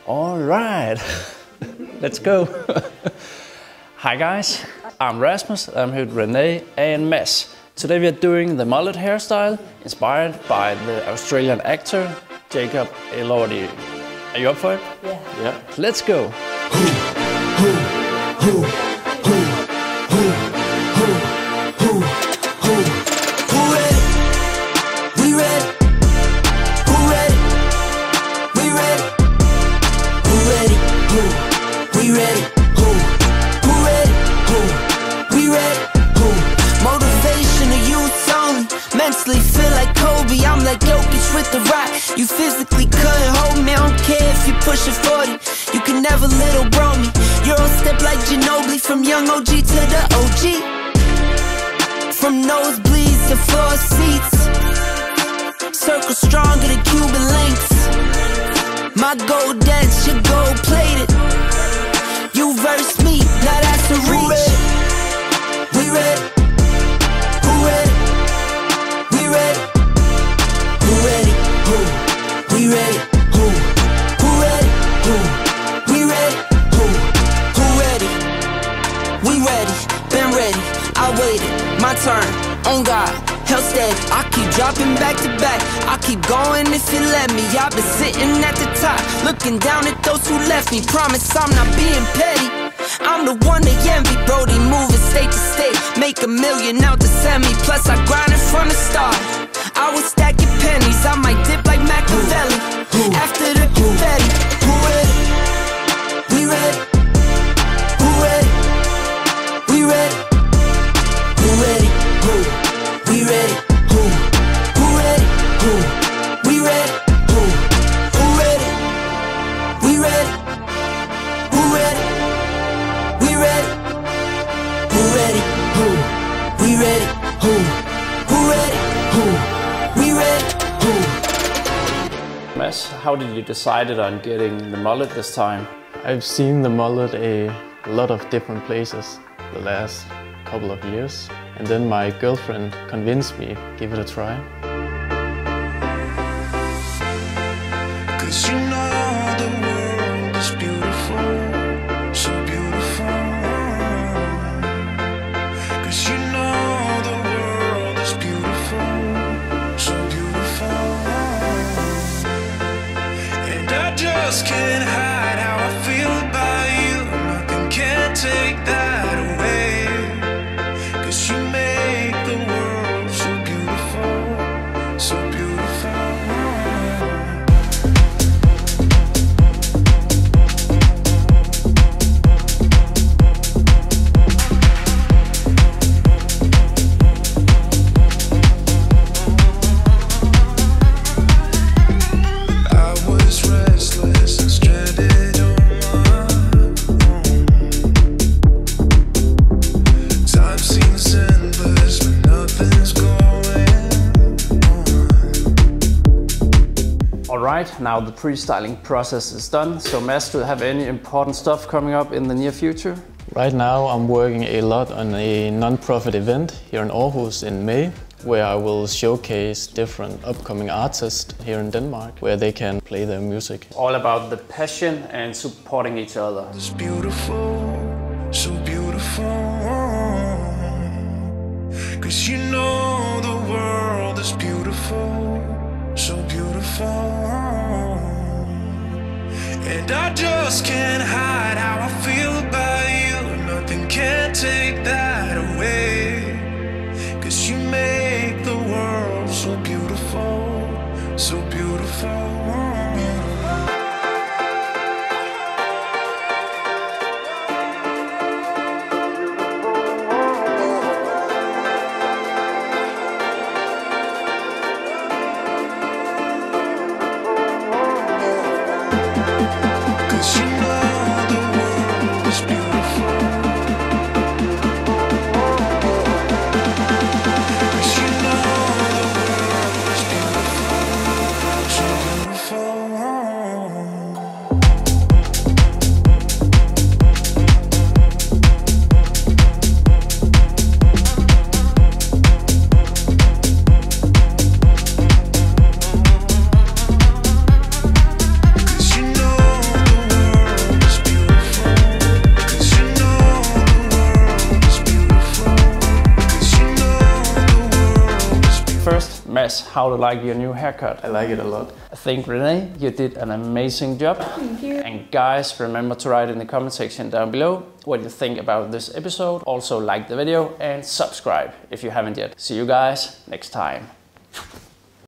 All right, let's go. Hi guys, I'm Rasmus, I'm here with Reneé and Mads. Today we are doing the mullet hairstyle inspired by the Australian actor Jacob Elordi. Are you up for it? Yeah. Let's go. Feel like Kobe, I'm like Jokic with the rock. You physically couldn't hold me, I don't care if you pushing 40. You can never little bro me. Euro step like Ginobili, from young OG to the OG. From nosebleeds to floor seats, circle stronger than Cuban links. My gold dance, your gold plated. You verse me, now that's a reach. We ready? Who ready? We ready? Who ready? Who? We ready? Who? Who ready? Who? We ready? Who? Who ready? We ready, been ready, I waited, my turn, on God, held steady. I keep dropping back to back, I keep going if you let me. I've been sitting at the top, looking down at those who left me. Promise I'm not being petty, I'm the one they envy. Brody moving state to state, make $1 million out the semi. Plus I grinded from the start, I was stacking pennies. I might dip like Machiavelli after the confetti. Who ready? We ready? Who ready? We ready? Who ready? Who? We ready? Who? Who ready? Who? We ready? Who? Who ready? We ready? Who ready? We ready? Who ready? Who? We ready? Who? Who ready? Who? We ready? Who? Mads, how did you decide on getting the mullet this time? I've seen the mullet a lot of different places the last couple of years. And then my girlfriend convinced me, give it a try. Cause you know the world is beautiful, so beautiful. Cause you know the world is beautiful, so beautiful. And I just can't hide how I feel about you. Nothing can take that away. Cause you make the world so beautiful, so beautiful. Alright, now the pre-styling process is done. So Mads, do you have any important stuff coming up in the near future? Right now I'm working a lot on a non-profit event here in Aarhus in May, where I will showcase different upcoming artists here in Denmark, where they can play their music. All about the passion and supporting each other. It's beautiful, so beautiful. Cause you know the world is beautiful, so beautiful. And I just can't hide how I feel about you. Nothing can take that away. Cause you make the world so beautiful, so beautiful. Cause you know the world is beautiful. Mads, how do you like your new haircut? I like it a lot. I think Reneé, you did an amazing job. Thank you. And guys, remember to write in the comment section down below what you think about this episode. Also like the video and subscribe if you haven't yet. See you guys next time.